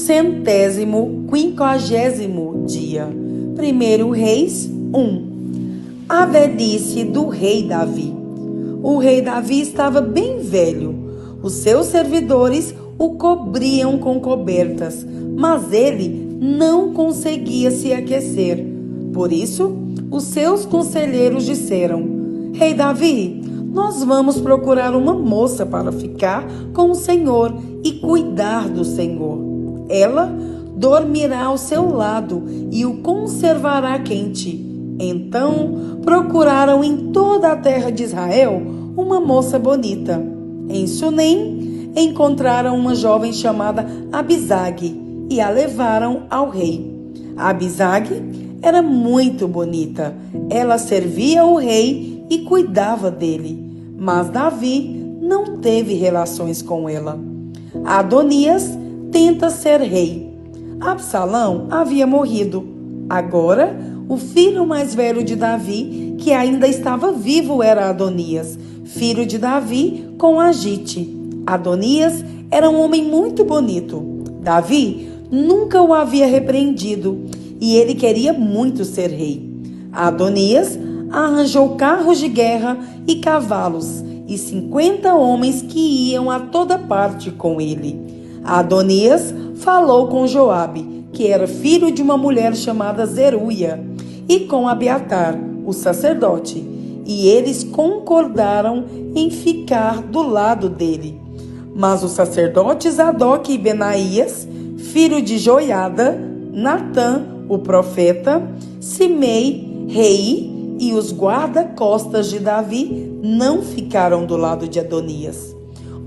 150º dia. 1 Reis 1. A velhice do rei Davi. O rei Davi estava bem velho. Os seus servidores o cobriam com cobertas, mas ele não conseguia se aquecer. Por isso, os seus conselheiros disseram: Rei Davi, nós vamos procurar uma moça para ficar com o Senhor e cuidar do Senhor. Ela dormirá ao seu lado e o conservará quente. Então procuraram em toda a terra de Israel uma moça bonita. Em Sunem encontraram uma jovem chamada Abisag e a levaram ao rei. Abisag era muito bonita. Ela servia o rei e cuidava dele. Mas Davi não teve relações com ela. Adonias tenta ser rei. Absalão havia morrido. Agora, o filho mais velho de Davi, que ainda estava vivo, era Adonias, filho de Davi com Agite. Adonias era um homem muito bonito. Davi nunca o havia repreendido e ele queria muito ser rei. Adonias arranjou carros de guerra e cavalos e 50 homens que iam a toda parte com ele. Adonias falou com Joabe, que era filho de uma mulher chamada Zeruia, e com Abiatar, o sacerdote, e eles concordaram em ficar do lado dele. Mas os sacerdotes Zadok e Benaías, filho de Joiada, Natã, o profeta, Simei, rei, e os guarda-costas de Davi não ficaram do lado de Adonias.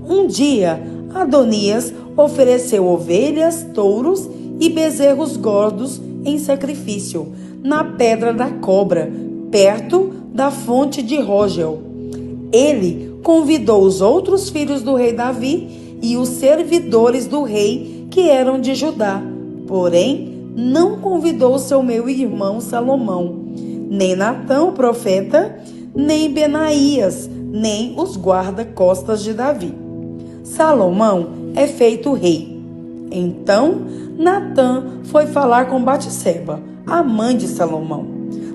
Um dia, Adonias ofereceu ovelhas, touros e bezerros gordos em sacrifício, na Pedra da Cobra, perto da fonte de Rogel. Ele convidou os outros filhos do rei Davi e os servidores do rei que eram de Judá, porém não convidou seu meio-irmão Salomão, nem Natã, o profeta, nem Benaías, nem os guarda-costas de Davi. Salomão é feito rei. Então Natã foi falar com Batseba, a mãe de Salomão.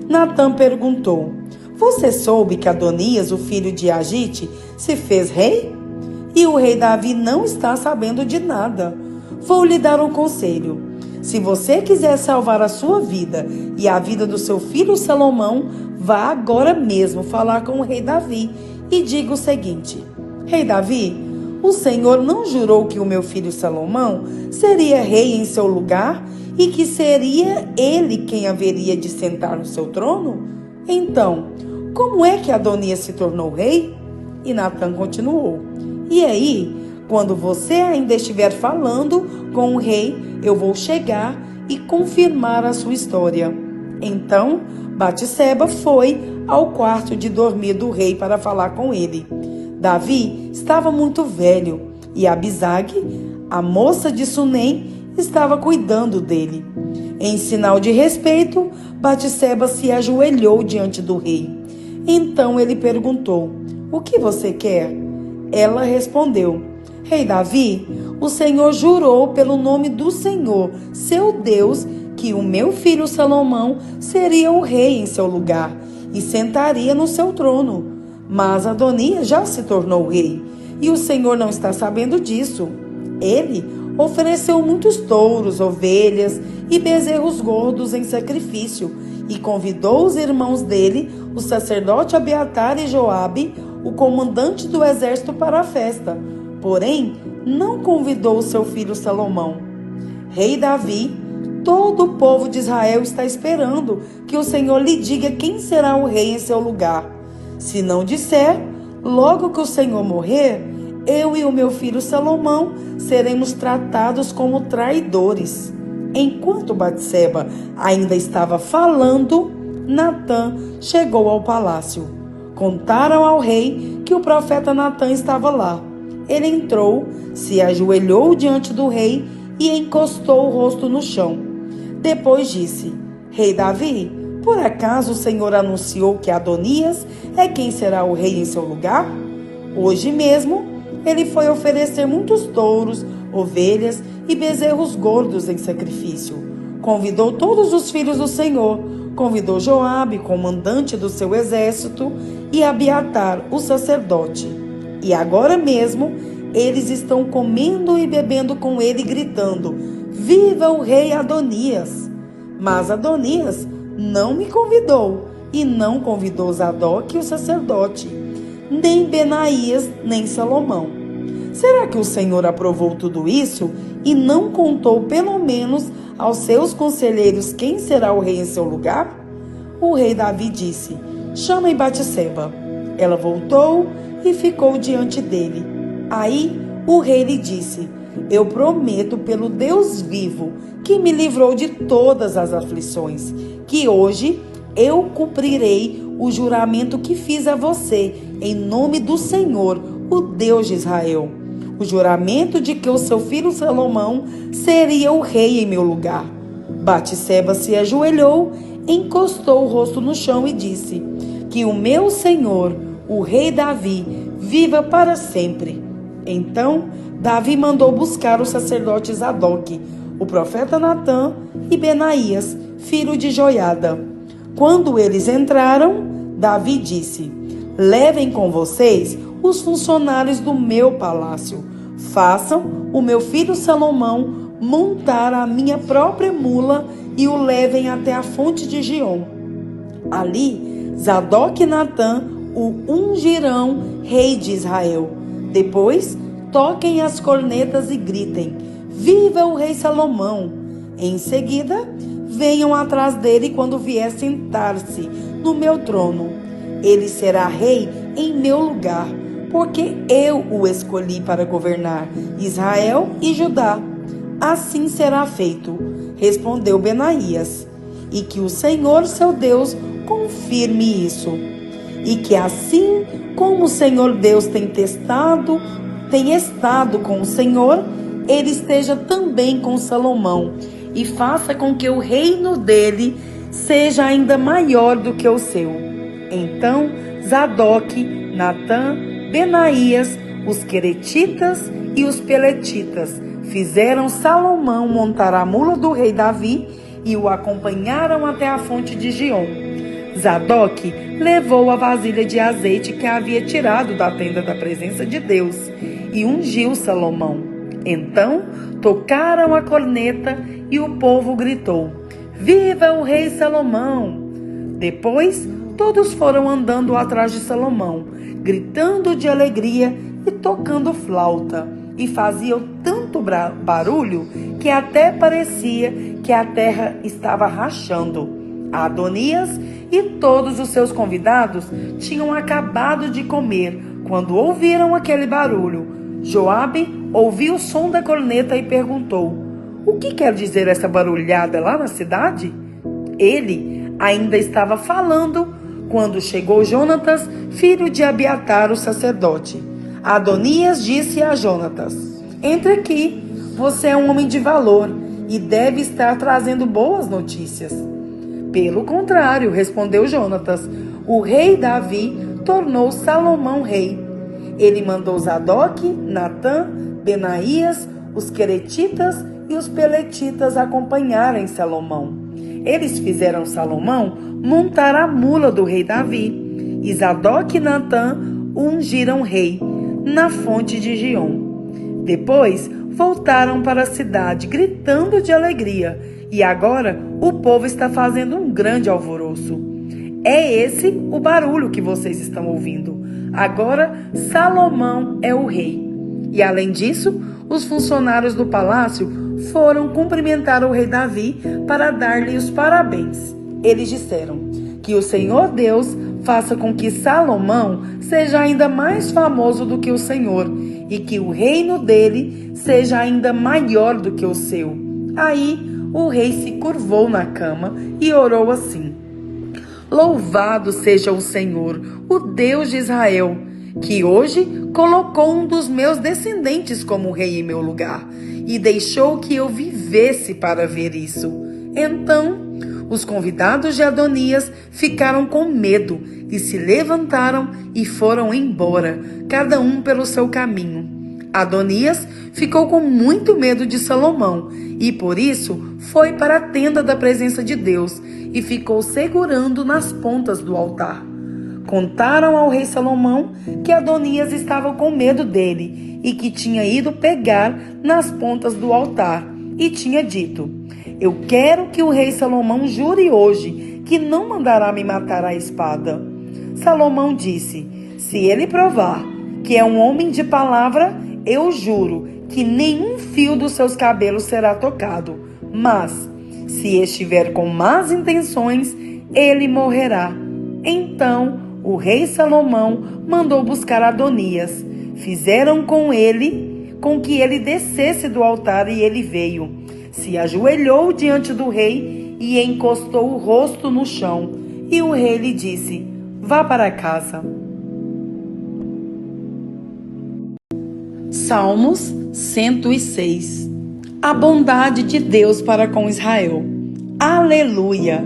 Natã perguntou: Você soube que Adonias, o filho de Agite, se fez rei? E o rei Davi não está sabendo de nada. Vou lhe dar um conselho. Se você quiser salvar a sua vida e a vida do seu filho Salomão, vá agora mesmo falar com o rei Davi e diga o seguinte: Rei Davi, o Senhor não jurou que o meu filho Salomão seria rei em seu lugar e que seria ele quem haveria de sentar no seu trono? Então, como é que Adonias se tornou rei? E Natã continuou: E aí, quando você ainda estiver falando com o rei, eu vou chegar e confirmar a sua história. Então, Batseba foi ao quarto de dormir do rei para falar com ele. Davi estava muito velho e Abisag, a moça de Sunem, estava cuidando dele. Em sinal de respeito, Batseba se ajoelhou diante do rei. Então ele perguntou: O que você quer? Ela respondeu: Rei Davi, o Senhor jurou pelo nome do Senhor, seu Deus, que o meu filho Salomão seria o rei em seu lugar e sentaria no seu trono. Mas Adonias já se tornou rei e o Senhor não está sabendo disso. Ele ofereceu muitos touros, ovelhas e bezerros gordos em sacrifício e convidou os irmãos dele, o sacerdote Abiatar e Joabe, o comandante do exército, para a festa. Porém, não convidou seu filho Salomão. Rei Davi, todo o povo de Israel está esperando que o Senhor lhe diga quem será o rei em seu lugar. Se não disser, logo que o Senhor morrer, eu e o meu filho Salomão seremos tratados como traidores. Enquanto Batseba ainda estava falando, Natã chegou ao palácio. Contaram ao rei que o profeta Natã estava lá. Ele entrou, se ajoelhou diante do rei e encostou o rosto no chão. Depois disse: Rei Davi, por acaso o Senhor anunciou que Adonias é quem será o rei em seu lugar? Hoje mesmo ele foi oferecer muitos touros, ovelhas e bezerros gordos em sacrifício. Convidou todos os filhos do Senhor, convidou Joabe, comandante do seu exército, e Abiatar, o sacerdote. E agora mesmo eles estão comendo e bebendo com ele, gritando: Viva o rei Adonias! Mas Adonias não me convidou, e não convidou Zadok, o sacerdote, nem Benaías, nem Salomão. Será que o Senhor aprovou tudo isso e não contou pelo menos aos seus conselheiros quem será o rei em seu lugar? O rei Davi disse: Chamem Batseba. Ela voltou e ficou diante dele. Aí o rei lhe disse: Eu prometo pelo Deus vivo, que me livrou de todas as aflições, que hoje eu cumprirei o juramento que fiz a você, em nome do Senhor, o Deus de Israel. O juramento de que o seu filho Salomão seria o rei em meu lugar. Batseba se ajoelhou, encostou o rosto no chão e disse: Que o meu senhor, o rei Davi, viva para sempre. Então Davi mandou buscar o sacerdote Zadok, o profeta Natã e Benaías, filho de Joiada. Quando eles entraram, Davi disse: Levem com vocês os funcionários do meu palácio. Façam o meu filho Salomão montar a minha própria mula e o levem até a fonte de Giom. Ali, Zadok e Natã o ungirão rei de Israel. Depois, toquem as cornetas e gritem: Viva o rei Salomão! Em seguida, venham atrás dele quando vier sentar-se no meu trono. Ele será rei em meu lugar, porque eu o escolhi para governar Israel e Judá. Assim será feito, respondeu Benaías, e que o Senhor seu Deus confirme isso. E que assim como o Senhor Deus tem estado com o Senhor, ele esteja também com Salomão, e faça com que o reino dele seja ainda maior do que o seu. Então Zadok, Natã, Benaías, os queretitas e os peletitas fizeram Salomão montar a mula do rei Davi e o acompanharam até a fonte de Giom. Zadok levou a vasilha de azeite que havia tirado da tenda da presença de Deus e ungiu Salomão. Então tocaram a corneta e o povo gritou: Viva o rei Salomão! Depois todos foram andando atrás de Salomão, gritando de alegria e tocando flauta, e faziam tanto barulho que até parecia que a terra estava rachando. Adonias e todos os seus convidados tinham acabado de comer quando ouviram aquele barulho. Joabe ouviu o som da corneta e perguntou: O que quer dizer essa barulhada lá na cidade? Ele ainda estava falando quando chegou Jonatas, filho de Abiatar, o sacerdote. Adonias disse a Jonatas: Entre aqui, você é um homem de valor e deve estar trazendo boas notícias. Pelo contrário, respondeu Jonatas, o rei Davi tornou Salomão rei. Ele mandou Zadok, Natã, Benaías, os queretitas e os peletitas acompanharem Salomão. Eles fizeram Salomão montar a mula do rei Davi, e Zadok e Natã o ungiram rei na fonte de Giom. Depois voltaram para a cidade gritando de alegria, e agora o povo está fazendo um grande alvoroço. É esse o barulho que vocês estão ouvindo. Agora Salomão é o rei. E além disso, os funcionários do palácio foram cumprimentar o rei Davi para dar-lhe os parabéns. Eles disseram: Que o Senhor Deus faça com que Salomão seja ainda mais famoso do que o Senhor, e que o reino dele seja ainda maior do que o seu. Aí o rei se curvou na cama e orou assim: Louvado seja o Senhor, o Deus de Israel, que hoje colocou um dos meus descendentes como rei em meu lugar, e deixou que eu vivesse para ver isso. Então os convidados de Adonias ficaram com medo e se levantaram e foram embora, cada um pelo seu caminho. Adonias ficou com muito medo de Salomão e por isso foi para a tenda da presença de Deus e ficou segurando nas pontas do altar. Contaram ao rei Salomão que Adonias estava com medo dele e que tinha ido pegar nas pontas do altar e tinha dito: eu quero que o rei Salomão jure hoje que não mandará me matar à espada. Salomão disse: se ele provar que é um homem de palavra, eu juro que nenhum fio dos seus cabelos será tocado. Mas, se estiver com más intenções, ele morrerá. Então, o rei Salomão mandou buscar Adonias. Fizeram com que ele descesse do altar e ele veio. Se ajoelhou diante do rei e encostou o rosto no chão. E o rei lhe disse: vá para casa. Salmos 106. A bondade de Deus para com Israel. Aleluia!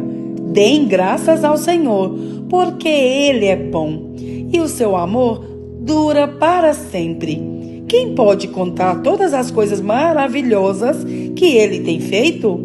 Deem graças ao Senhor, porque Ele é bom, e o seu amor dura para sempre. Quem pode contar todas as coisas maravilhosas que Ele tem feito?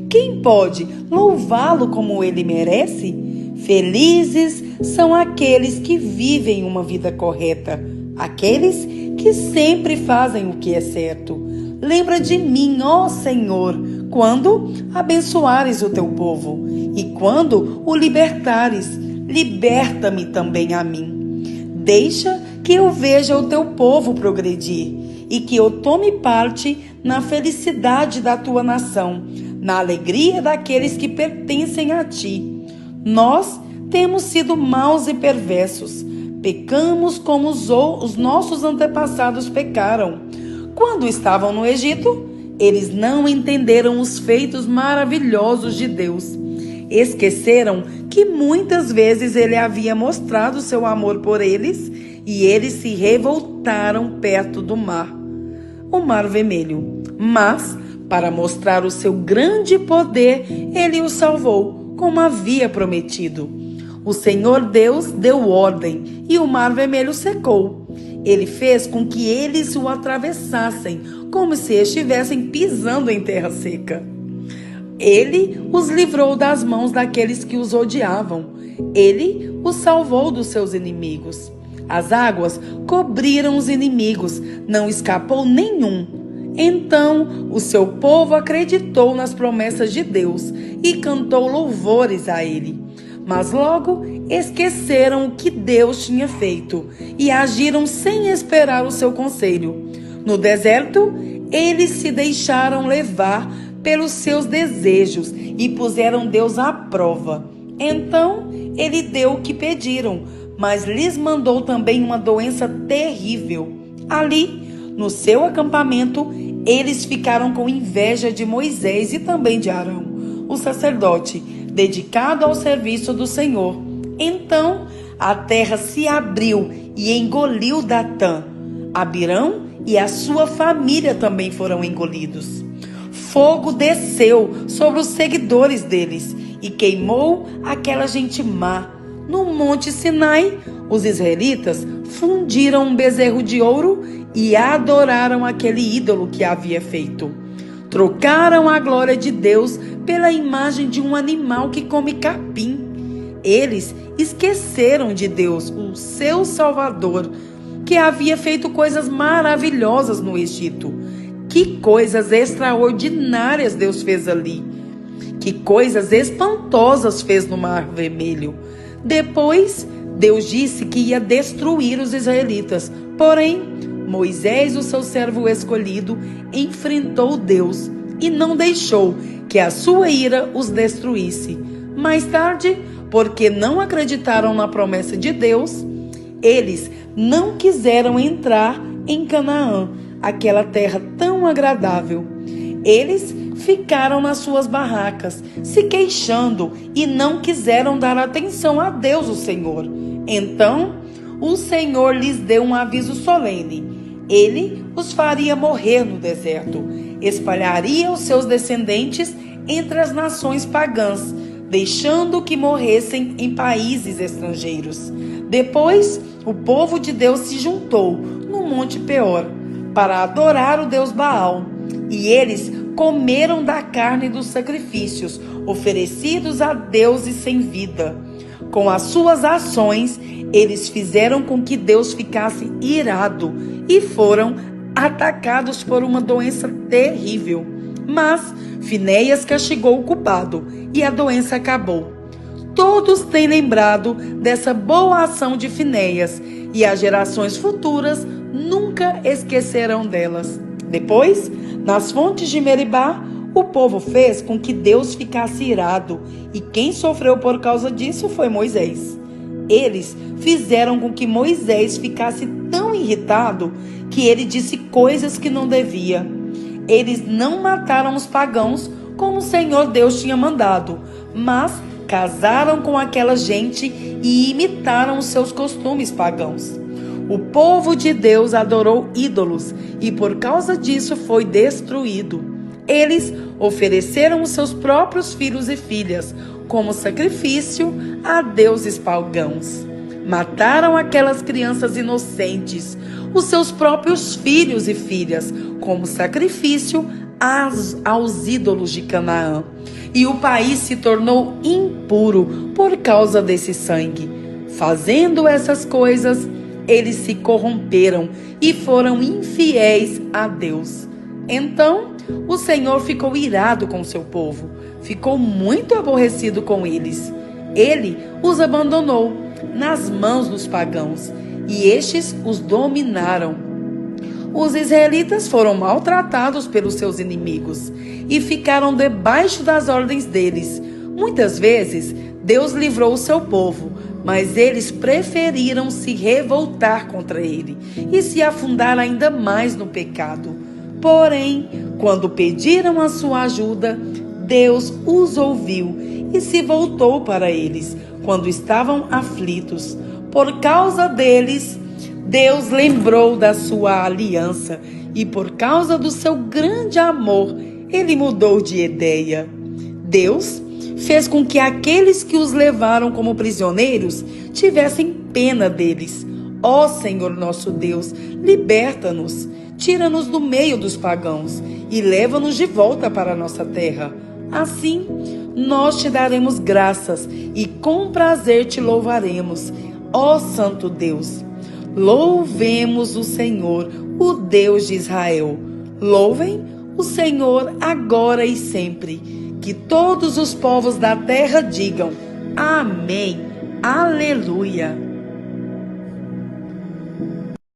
Quem pode louvá-lo como Ele merece? Felizes são aqueles que vivem uma vida correta, aqueles que sempre fazem o que é certo. Lembra de mim, ó Senhor, quando abençoares o teu povo e quando o libertares, liberta-me também a mim. Deixa que eu veja o teu povo progredir e que eu tome parte na felicidade da tua nação, na alegria daqueles que pertencem a ti. Nós temos sido maus e perversos, pecamos como os nossos antepassados pecaram. Quando estavam no Egito, eles não entenderam os feitos maravilhosos de Deus. Esqueceram que muitas vezes Ele havia mostrado seu amor por eles e eles se revoltaram perto do mar, o Mar Vermelho. Mas, para mostrar o seu grande poder, Ele os salvou, como havia prometido. O Senhor Deus deu ordem e o Mar Vermelho secou. Ele fez com que eles o atravessassem, como se estivessem pisando em terra seca. Ele os livrou das mãos daqueles que os odiavam. Ele os salvou dos seus inimigos. As águas cobriram os inimigos, não escapou nenhum. Então o seu povo acreditou nas promessas de Deus e cantou louvores a Ele. Mas logo esqueceram o que Deus tinha feito e agiram sem esperar o seu conselho. No deserto, eles se deixaram levar pelos seus desejos e puseram Deus à prova. Então, Ele deu o que pediram, mas lhes mandou também uma doença terrível. Ali, no seu acampamento, eles ficaram com inveja de Moisés e também de Arão, o sacerdote, dedicado ao serviço do Senhor. Então a terra se abriu e engoliu Datã. Abirão e a sua família também foram engolidos. Fogo desceu sobre os seguidores deles e queimou aquela gente má. No Monte Sinai, os israelitas fundiram um bezerro de ouro e adoraram aquele ídolo que havia feito. Trocaram a glória de Deus pela imagem de um animal que come capim. Eles esqueceram de Deus, o seu Salvador, que havia feito coisas maravilhosas no Egito. Que coisas extraordinárias Deus fez ali. Que coisas espantosas fez no Mar Vermelho. Depois, Deus disse que ia destruir os israelitas. Porém, Moisés, o seu servo escolhido, enfrentou Deus e não deixou que a sua ira os destruísse. Mais tarde, porque não acreditaram na promessa de Deus, eles não quiseram entrar em Canaã, aquela terra tão agradável. Eles ficaram nas suas barracas, se queixando e não quiseram dar atenção a Deus, o Senhor. Então, o Senhor lhes deu um aviso solene. Ele os faria morrer no deserto, espalharia os seus descendentes entre as nações pagãs, deixando que morressem em países estrangeiros. Depois, o povo de Deus se juntou no Monte Peor para adorar o deus Baal. E eles comeram da carne dos sacrifícios oferecidos a deuses sem vida. Com as suas ações, eles fizeram com que Deus ficasse irado e foram atacados por uma doença terrível. Mas Finéias castigou o culpado e a doença acabou. Todos têm lembrado dessa boa ação de Finéias e as gerações futuras nunca esquecerão delas. Depois, nas fontes de Meribá, o povo fez com que Deus ficasse irado, e quem sofreu por causa disso foi Moisés. Eles fizeram com que Moisés ficasse tão irritado que ele disse coisas que não devia. Eles não mataram os pagãos como o Senhor Deus tinha mandado, mas casaram com aquela gente e imitaram os seus costumes pagãos. O povo de Deus adorou ídolos e por causa disso foi destruído. Eles ofereceram os seus próprios filhos e filhas como sacrifício a deuses pagãos. Mataram aquelas crianças inocentes, os seus próprios filhos e filhas, como sacrifício aos ídolos de Canaã. E o país se tornou impuro por causa desse sangue. Fazendo essas coisas, eles se corromperam e foram infiéis a Deus. Então, o Senhor ficou irado com seu povo, ficou muito aborrecido com eles. Ele os abandonou nas mãos dos pagãos e estes os dominaram. Os israelitas foram maltratados pelos seus inimigos e ficaram debaixo das ordens deles. Muitas vezes, Deus livrou o seu povo, mas eles preferiram se revoltar contra ele e se afundar ainda mais no pecado. Porém, quando pediram a sua ajuda, Deus os ouviu e se voltou para eles quando estavam aflitos. Por causa deles, Deus lembrou da sua aliança e por causa do seu grande amor, ele mudou de ideia. Deus fez com que aqueles que os levaram como prisioneiros tivessem pena deles. Ó Senhor nosso Deus, liberta-nos, tira-nos do meio dos pagãos e leva-nos de volta para a nossa terra. Assim, nós te daremos graças e com prazer te louvaremos, ó Santo Deus. Louvemos o Senhor, o Deus de Israel. Louvem o Senhor agora e sempre. Que todos os povos da terra digam: Amém, Aleluia.